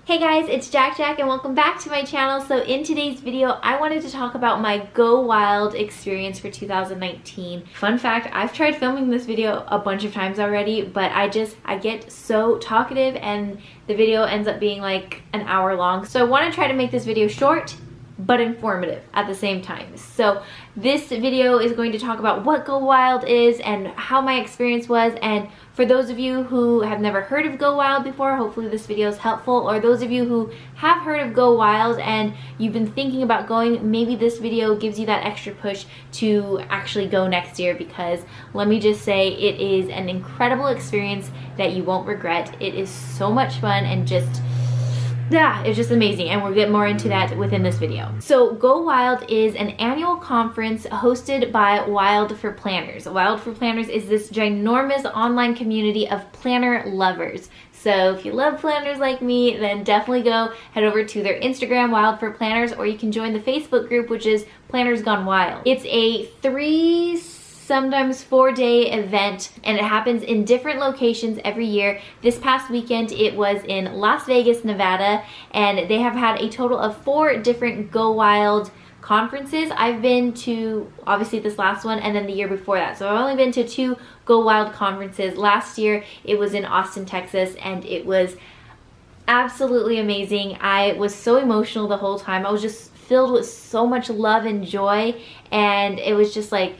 Hey guys, it's JaaackJack and welcome back to my channel. So in today's video, I wanted to talk about my Go Wild experience for 2019. Fun fact, I've tried filming this video a bunch of times already, but I get so talkative and the video ends up being like an hour long. So I want to try to make this video short but informative at the same time. So this video is going to talk about what Go Wild is and how my experience was, and for those of you who have never heard of Go Wild before, hopefully this video is helpful, or those of you who have heard of Go Wild and you've been thinking about going, maybe this video gives you that extra push to actually go next year, because let me just say it is an incredible experience that you won't regret. It is so much fun and just it's just amazing, and we'll get more into that within this video. So Go Wild is an annual conference hosted by Wild for Planners. Wild for Planners is this ginormous online community of planner lovers. So if you love planners like me, then definitely go head over to their Instagram, Wild for Planners, or you can join the Facebook group, which is Planners Gone Wild. It's a sometimes 4-day event, and it happens in different locations every year. This past weekend it was in Las Vegas, Nevada, and they have had a total of 4 different Go Wild conferences. I've been to obviously this last one and then the year before that, so I've only been to 2 Go Wild conferences. Last year it was in Austin, Texas, and it was absolutely amazing. I was so emotional the whole time. I was just filled with so much love and joy, and it was just like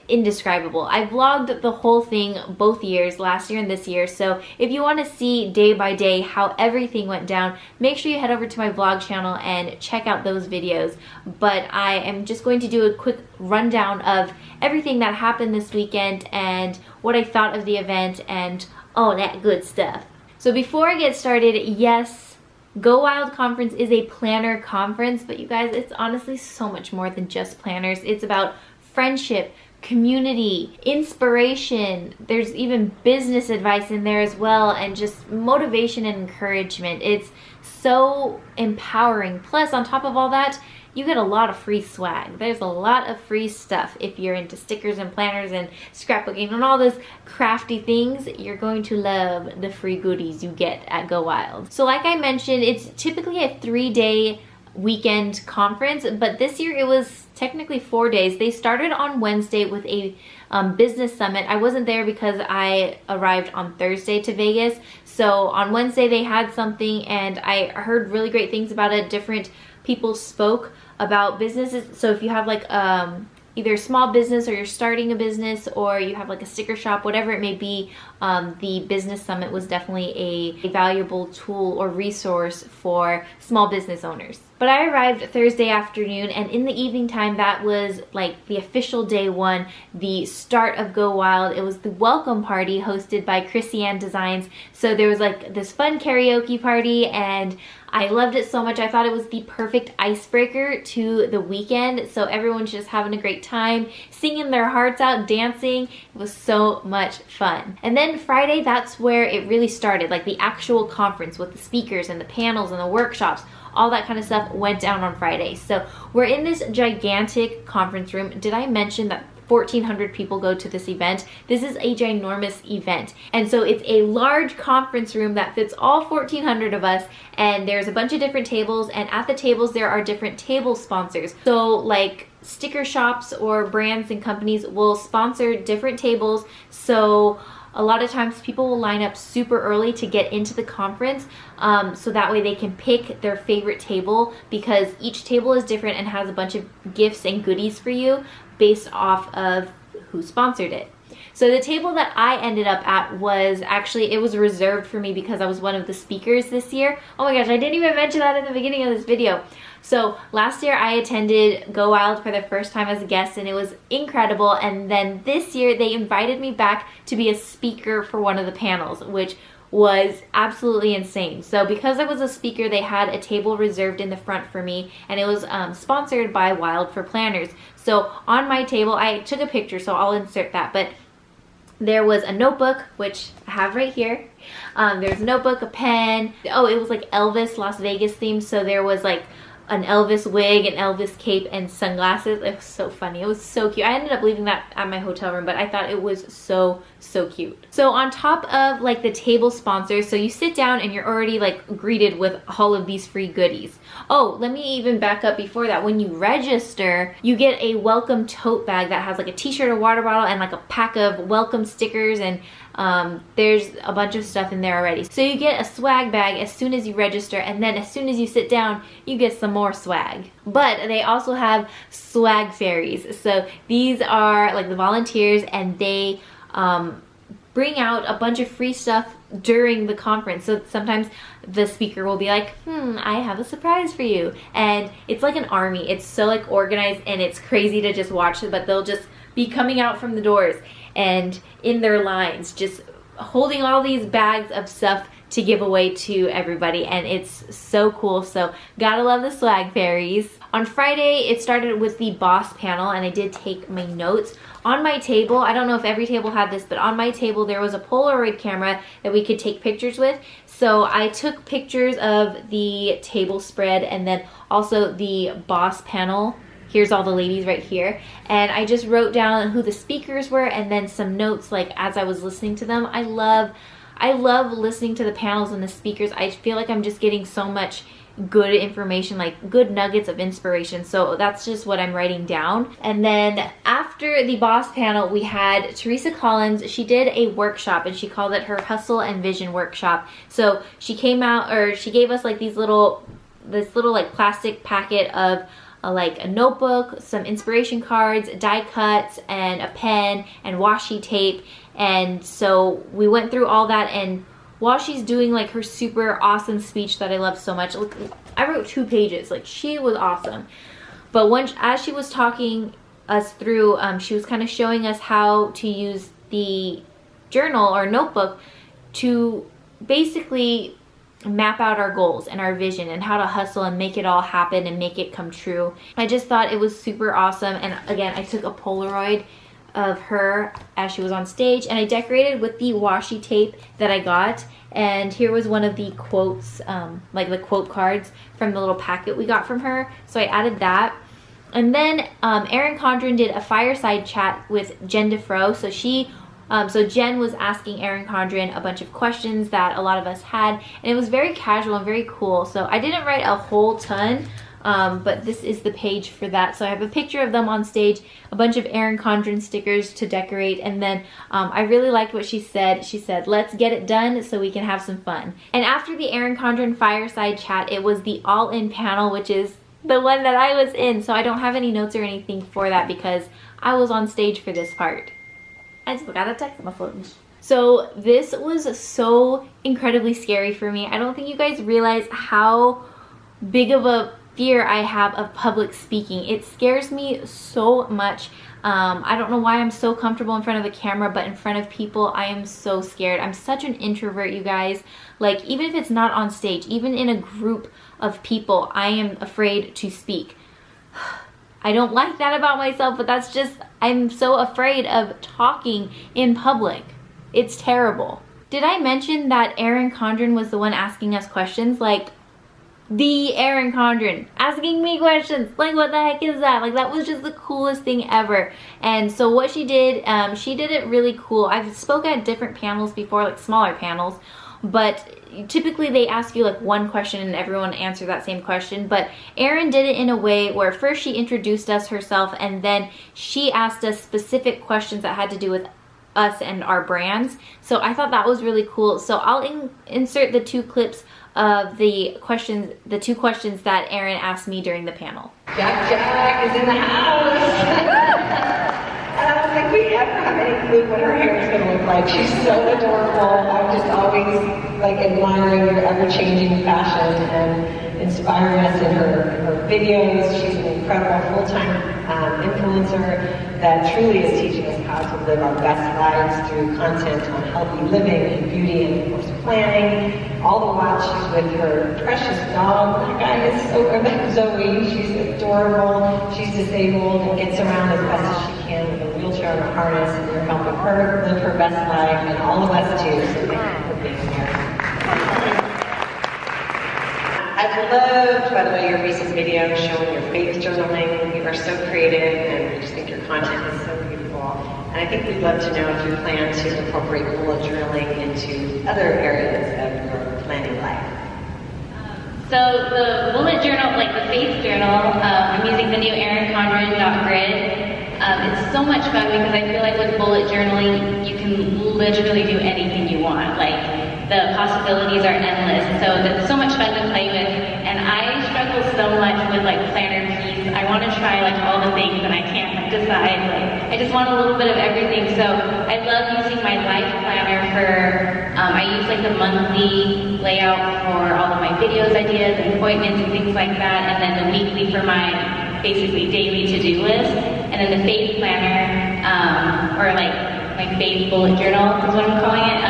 indescribable. I vlogged the whole thing both years, last year and this year, so if you want to see day by day how everything went down, make sure you head over to my vlog channel and check out those videos. But I am just going to do a quick rundown of everything that happened this weekend and what I thought of the event and all that good stuff. So before I get started, yes, Go Wild Conference is a planner conference, but you guys, it's honestly so much more than just planners. It's about friendship, community, inspiration. There's even business advice in there as well, and just motivation and encouragement. It's so empowering. Plus, on top of all that, you get a lot of free swag. There's a lot of free stuff. If you're into stickers and planners and scrapbooking and all those crafty things, you're going to love the free goodies you get at Go Wild. So like I mentioned, it's typically a 3-day weekend conference, but this year it was technically 4 days. They started on Wednesday with a business summit. I wasn't there because I arrived on Thursday to Vegas. So on Wednesday they had something, and I heard really great things about it. Different people spoke about businesses. So if you have like either a small business, or you're starting a business, or you have like a sticker shop, whatever it may be, the business summit was definitely a valuable tool or resource for small business owners. But I arrived Thursday afternoon, and in the evening time, that was like the official day one, the start of Go Wild. It was the welcome party hosted by Chrissy Ann Designs. So there was like this fun karaoke party, and I loved it so much. I thought it was the perfect icebreaker to the weekend. So everyone's just having a great time, singing their hearts out, dancing. It was so much fun. And then Friday, that's where it really started, like the actual conference with the speakers and the panels and the workshops. All that kind of stuff went down on Friday. So we're in this gigantic conference room. Did I mention that 1,400 people go to this event? This is a ginormous event. And so it's a large conference room that fits all 1,400 of us, and there's a bunch of different tables, and at the tables there are different table sponsors. So like sticker shops or brands and companies will sponsor different tables. So a lot of times people will line up super early to get into the conference, so that way they can pick their favorite table, because each table is different and has a bunch of gifts and goodies for you based off of who sponsored it. So the table that I ended up at was actually, it was reserved for me because I was one of the speakers this year. Oh my gosh, I didn't even mention that in the beginning of this video. So last year I attended Go Wild for the first time as a guest, and it was incredible. And then this year they invited me back to be a speaker for one of the panels, which was absolutely insane. So because I was a speaker, they had a table reserved in the front for me, and it was sponsored by Wild for Planners. So on my table, I took a picture, so I'll insert that, but there was a notebook, which I have right here. There's a notebook, a pen. Oh, it was like Elvis, Las Vegas themed, so there was like an Elvis wig, an Elvis cape, and sunglasses. It was so funny. It was so cute. I ended up leaving that at my hotel room, but I thought it was so so cute. So on top of like the table sponsors, so you sit down and you're already like greeted with all of these free goodies. Oh, let me even back up before that. When you register, you get a welcome tote bag that has like a t-shirt, a water bottle, and like a pack of welcome stickers, and there's a bunch of stuff in there already. So you get a swag bag as soon as you register, and then as soon as you sit down, you get some more swag. But they also have swag fairies. So these are like the volunteers, and they bring out a bunch of free stuff during the conference. So sometimes the speaker will be like, I have a surprise for you. And it's like an army. It's so like organized, and it's crazy to just watch it, but they'll just be coming out from the doors and in their lines, just holding all these bags of stuff to give away to everybody, and it's so cool. So gotta love the swag fairies. On Friday, it started with the boss panel, and I did take my notes. On my table, I don't know if every table had this, but on my table there was a Polaroid camera that we could take pictures with. So I took pictures of the table spread and then also the boss panel. Here's all the ladies right here. And I just wrote down who the speakers were and then some notes like as I was listening to them. I love listening to the panels and the speakers. I feel like I'm just getting so much good information, like good nuggets of inspiration. So that's just what I'm writing down. And then after the boss panel, we had Teresa Collins. She did a workshop, and she called it her Hustle and Vision workshop. So she came out, or she gave us like this little like plastic packet of like a notebook, some inspiration cards, die cuts, and a pen and washi tape. And so we went through all that, and while she's doing like her super awesome speech that I love so much, look, I wrote 2 pages, like she was awesome. But as she was talking us through, she was kind of showing us how to use the journal or notebook to basically map out our goals and our vision and how to hustle and make it all happen and make it come true. I just thought it was super awesome. And again, I took a Polaroid of her as she was on stage, and I decorated with the washi tape that I got. And here was one of the quotes, like the quote cards from the little packet we got from her. So I added that. And then Erin Condren did a fireside chat with Jen DeFro. So Jen was asking Erin Condren a bunch of questions that a lot of us had, and it was very casual and very cool. So I didn't write a whole ton, but this is the page for that. So I have a picture of them on stage, a bunch of Erin Condren stickers to decorate, and then I really liked what she said. She said, let's get it done so we can have some fun. And after the Erin Condren fireside chat, it was the all-in panel, which is the one that I was in. So I don't have any notes or anything for that because I was on stage for this part. I just got a text message. So this was so incredibly scary for me. I don't think you guys realize how big of a fear I have of public speaking. It scares me so much. I don't know why I'm so comfortable in front of the camera, but in front of people, I am so scared. I'm such an introvert, you guys. Like, even if it's not on stage, even in a group of people, I am afraid to speak. I don't like that about myself, but that's just, I'm so afraid of talking in public. It's terrible. Did I mention that Erin Condren was the one asking us questions? Like, the Erin Condren asking me questions. Like, what the heck is that? Like, that was just the coolest thing ever. And so what she did it really cool. I've spoken at different panels before, like smaller panels, but typically they ask you like one question and everyone answer that same question. But Erin did it in a way where first she introduced us herself, and then she asked us specific questions that had to do with us and our brands. So I thought that was really cool. So I'll insert the 2 clips of the two questions that Erin asked me during the panel. JaaackJack is in the house. I don't think we ever have any clue what her hair is going to look like. She's so adorable. I'm just always like admiring her ever-changing fashion and inspiring us in her videos. She's an incredible full-time influencer that truly is teaching us how to live our best lives through content on healthy living and beauty and of course planning. All the while she's with her precious dog. That guy is so Zoe. She's adorable. She's disabled and gets around as best as she can with a wheelchair and a harness, and you're helping her live her best life, and all of us too. So thank you for being here. I've loved, by the way, your recent video showing your faith journaling. You are so creative, and I just think your content is so beautiful. And I think we'd love to know if you plan to incorporate bullet journaling into other areas of your planning life. So the bullet journal, like the faith journal, I'm using the new ErinCondren.grid. It's so much fun because I feel like with bullet journaling, you can literally do anything you want. Like, the possibilities are endless. So it's so much fun to play with. And I struggle so much with like planner piece. I want to try like all the things and I can't decide. Like, I just want a little bit of everything. So I love using my life planner for, I use like the monthly layout for all of my videos, ideas, and appointments and things like that. And then the weekly for my basically daily to-do list. And then the faith planner, or like my faith bullet journal is what I'm calling it.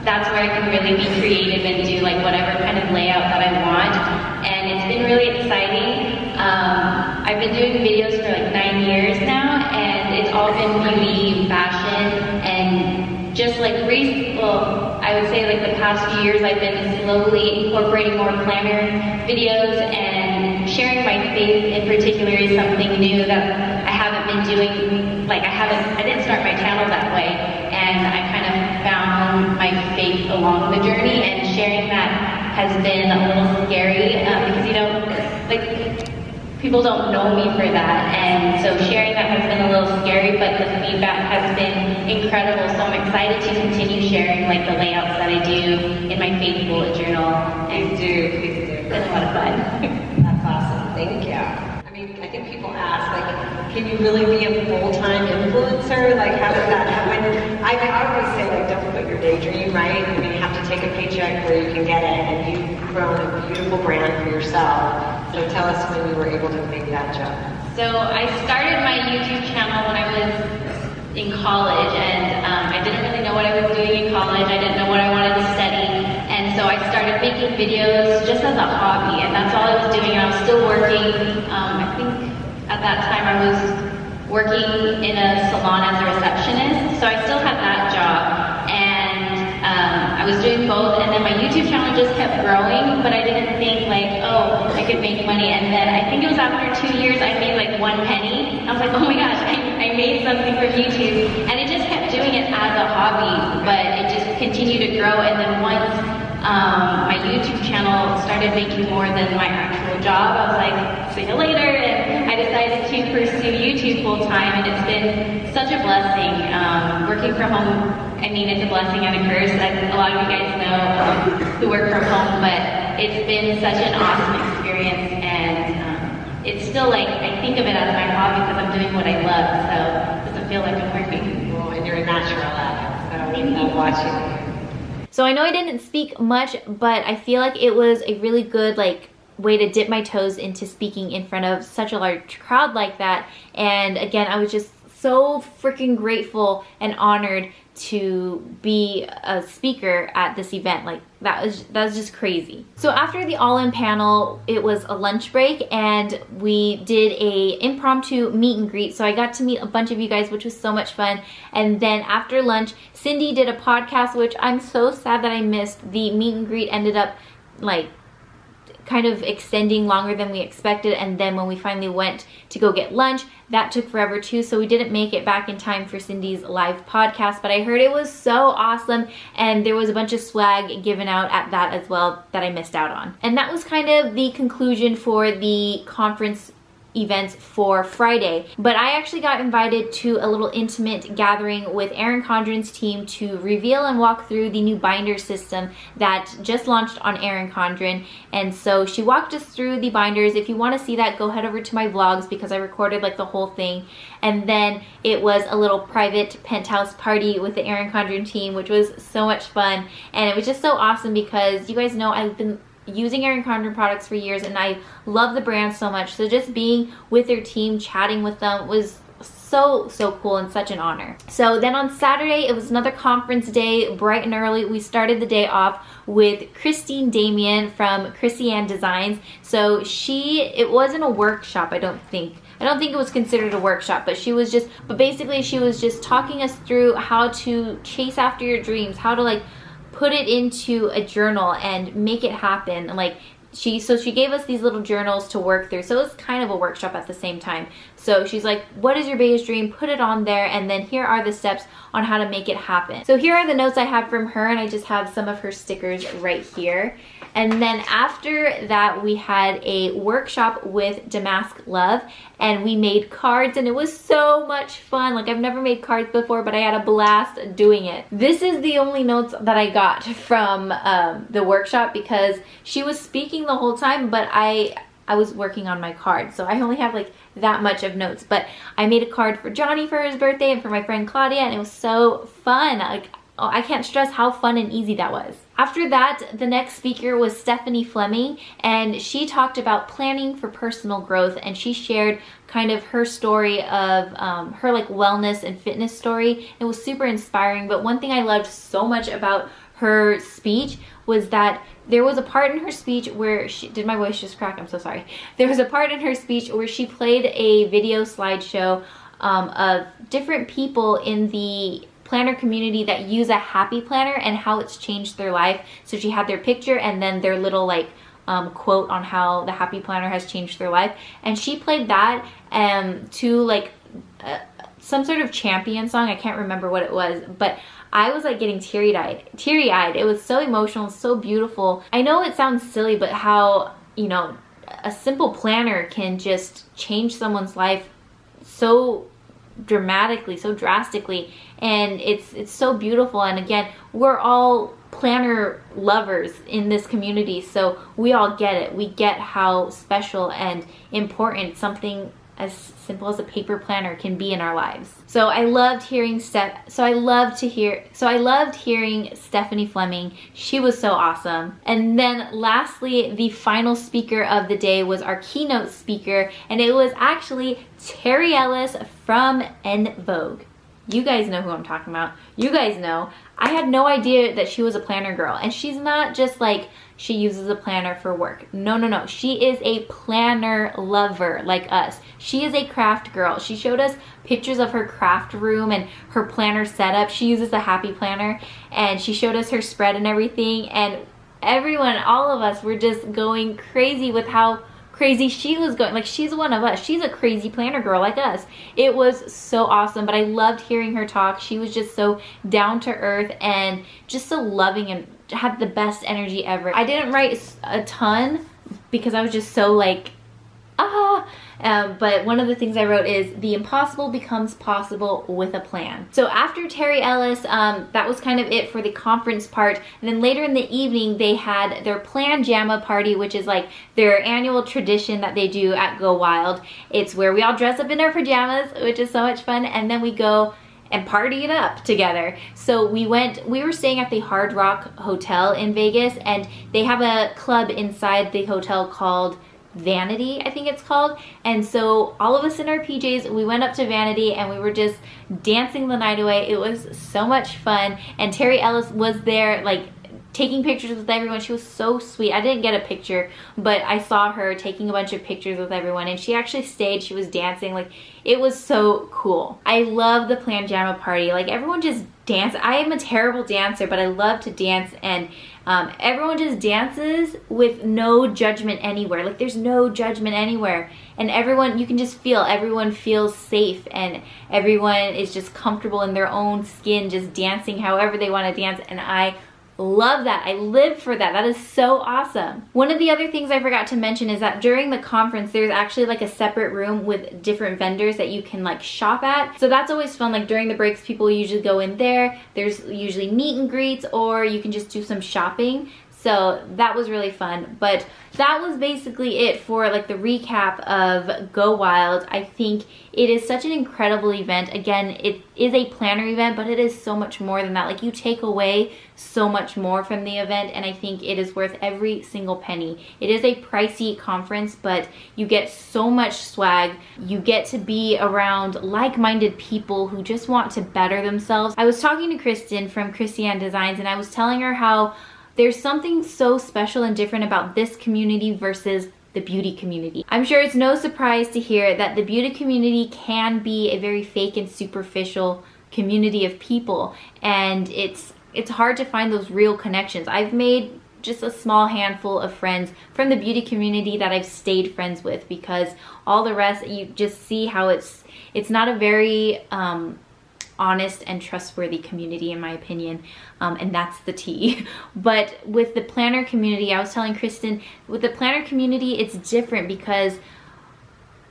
That's where I can really be creative and do like whatever kind of layout that I want. And it's been really exciting. I've been doing videos for like 9 years now, and it's all been beauty, fashion, and just like well, I would say like the past few years I've been slowly incorporating more planner videos, and sharing my faith in particular is something new that I haven't been doing. Like I didn't start my channel that way, and I kind of found my faith along the journey, and sharing that has been a little scary because, you know, like people don't know me for that, and so sharing that has been a little scary, but the feedback has been incredible, so I'm excited to continue sharing like the layouts that I do in my faith bullet journal. Please do. It's been a lot of fun. That's awesome. Thank you. I mean, I think people ask, like, can you really be a full-time influencer? Like, how does that happen? I always say, like, don't quit your daydream, right? I mean, you have to take a paycheck where you can get it, and you've grown a beautiful brand for yourself. So tell us when you were able to make that jump. So I started my YouTube channel when I was in college, and I didn't really know what I was doing in college. I didn't know what I wanted to study, and so I started making videos just as a hobby, and that's all I was doing. And I was still working. I think at that time I was working in a salon as a receptionist, so I still had that job, and I was doing both. And then my YouTube channel just kept growing, but I didn't think like, oh, I could make money. And then I think it was after 2 years I made like 1 penny. I was like, oh my gosh, I made something from YouTube, and I just kept doing it as a hobby, but it just continued to grow. And then once my YouTube channel started making more than my actual job, I was like, see you later, and I decided to pursue YouTube full time, and it's been such a blessing. Working from home, I mean, it's a blessing and a curse, as a lot of you guys know who work from home, but it's been such an awesome experience, and it's still like, I think of it as my hobby because I'm doing what I love, so it doesn't feel like I'm working. Well, and you're a natural at it, so I love watching you. So I know I didn't speak much, but I feel like it was a really good like way to dip my toes into speaking in front of such a large crowd like that. And again, I was just so freaking grateful and honored to be a speaker at this event. Like that was just crazy. So after the all-in panel, it was a lunch break, and we did a impromptu meet and greet. So I got to meet a bunch of you guys, which was so much fun. And then after lunch, Cindy did a podcast, which I'm so sad that I missed. The meet and greet ended up like kind of extending longer than we expected, and then when we finally went to go get lunch, that took forever too, so we didn't make it back in time for Cindy's live podcast. But I heard it was so awesome, and there was a bunch of swag given out at that as well that I missed out on. And that was kind of the conclusion for the conference events for Friday. But I actually got invited to a little intimate gathering with Erin Condren's team to reveal and walk through the new binder system that just launched on Erin Condren. And so she walked us through the binders. If you want to see that, go head over to my vlogs because I recorded like the whole thing. And then it was a little private penthouse party with the Erin Condren team, which was so much fun. And it was just so awesome because you guys know I've been using Erin Condren products for years, and I love the brand so much. So just being with their team, chatting with them was so cool and such an honor. So then on Saturday, it was another conference day, bright and early. We started the day off with Christine Damien from Chrissy Ann Designs. So it wasn't a workshop, I don't think it was considered a workshop, but basically she was just talking us through how to chase after your dreams, how to like put it into a journal and make it happen. Like she gave us these little journals to work through, so it was kind of a workshop at the same time. So she's like, what is your biggest dream? Put it on there, and then here are the steps on how to make it happen. So here are the notes I have from her, and I just have some of her stickers right here. And then after that, we had a workshop with Damask Love, and we made cards, and it was so much fun. Like, I've never made cards before, but I had a blast doing it. This is the only notes that I got from the workshop, because she was speaking the whole time, but I was working on my card, so I only have like that much of notes. But I made a card for Johnny for his birthday and for my friend Claudia, and it was so fun. Like, oh, I can't stress how fun and easy that was. After that, the next speaker was Stephanie Fleming, and she talked about planning for personal growth, and she shared kind of her story of her like wellness and fitness story. It was super inspiring, but one thing I loved so much about her speech was that there was a part in her speech where she, did my voice just crack? I'm so sorry. There was a part in her speech where she played a video slideshow of different people in the planner community that use a happy planner and how it's changed their life. So she had their picture and then their little like quote on how the happy planner has changed their life. And she played that to like some sort of champion song. I can't remember what it was, but I was like getting teary-eyed. It was so emotional, so beautiful. I know it sounds silly, but how, you know, a simple planner can just change someone's life so dramatically, so drastically, and it's so beautiful. And again, we're all planner lovers in this community, so we all get it. We get how special and important something as simple as a paper planner can be in our lives. So I loved hearing hearing Stephanie Fleming. She was so awesome. And then lastly, the final speaker of the day was our keynote speaker, and it was actually Terry Ellis from N Vogue. You guys know who I'm talking about. You guys know. I had no idea that she was a planner girl, and she's not just like she uses a planner for work. No, no, no. She is a planner lover like us. She is a craft girl. She showed us pictures of her craft room and her planner setup. She uses the Happy Planner, and she showed us her spread and everything, and everyone, all of us were just going crazy with how crazy she was going. Like, she's one of us. She's a crazy planner girl like us. It was so awesome, but I loved hearing her talk. She was just so down to earth and just so loving and had the best energy ever. I didn't write a ton because I was just so like, but one of the things I wrote is the impossible becomes possible with a plan. So after Terry Ellis, that was kind of it for the conference part. And then later in the evening, they had their Plan Jamma party, which is like their annual tradition that they do at Go Wild. It's where we all dress up in our pajamas, which is so much fun, and then we go and party it up together. So we were staying at the Hard Rock Hotel in Vegas, and they have a club inside the hotel called Vanity, I think it's called. And so all of us in our PJs, we went up to Vanity and we were just dancing the night away. It was so much fun, and Terry Ellis was there like taking pictures with everyone. She was so sweet. I didn't get a picture, but I saw her taking a bunch of pictures with everyone, and she actually stayed. She was dancing. Like, it was so cool. I love the Plan Jamma party. Like, everyone just dance. I am a terrible dancer, but I love to dance, and everyone just dances with no judgment anywhere. Like, there's no judgment anywhere, and everyone, you can just feel, everyone feels safe, and everyone is just comfortable in their own skin, just dancing however they want to dance, and I love that. I live for that. That is so awesome. One of the other things I forgot to mention is that during the conference, there's actually like a separate room with different vendors that you can like shop at. So that's always fun. Like, during the breaks, people usually go in there. There's usually meet and greets, or you can just do some shopping. So that was really fun. But that was basically it for like the recap of Go Wild. I think it is such an incredible event. Again, it is a planner event, but it is so much more than that. Like, you take away so much more from the event, and I think it is worth every single penny. It is a pricey conference, but you get so much swag. You get to be around like-minded people who just want to better themselves. I was talking to Kristen from Christiane Designs, and I was telling her how there's something so special and different about this community versus the beauty community. I'm sure it's no surprise to hear that the beauty community can be a very fake and superficial community of people, and it's hard to find those real connections. I've made just a small handful of friends from the beauty community that I've stayed friends with, because all the rest, you just see how it's not a very honest and trustworthy community, in my opinion, and that's the tea. But with the planner community, I was telling Kristen, with the planner community, it's different because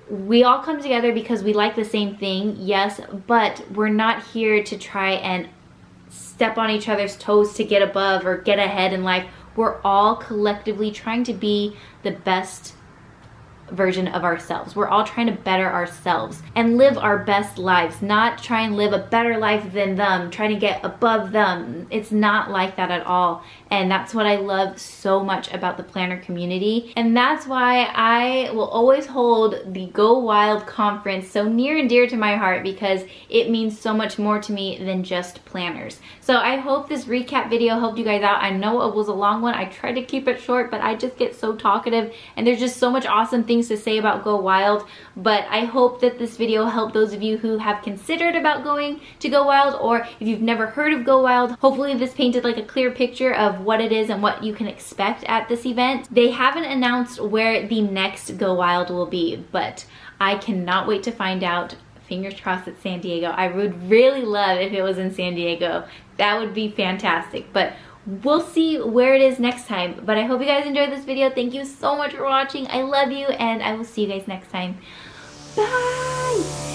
we all come together because we like the same thing, yes, but we're not here to try and step on each other's toes to get above or get ahead in life. We're all collectively trying to be the best version of ourselves. We're all trying to better ourselves and live our best lives, not try and live a better life than them, trying to get above them. It's not like that at all. And that's what I love so much about the planner community. And that's why I will always hold the Go Wild conference so near and dear to my heart, because it means so much more to me than just planners. So I hope this recap video helped you guys out. I know it was a long one. I tried to keep it short, but I just get so talkative and there's just so much awesome things to say about Go Wild. But I hope that this video helped those of you who have considered about going to Go Wild, or if you've never heard of Go Wild. Hopefully this painted like a clear picture of what it is and what you can expect at this event. They haven't announced where the next Go Wild will be, but I cannot wait to find out. Fingers crossed it's San Diego. I would really love if it was in San Diego. That would be fantastic. But we'll see where it is next time. But I hope you guys enjoyed this video. Thank you so much for watching. I love you, and I will see you guys next time. Bye!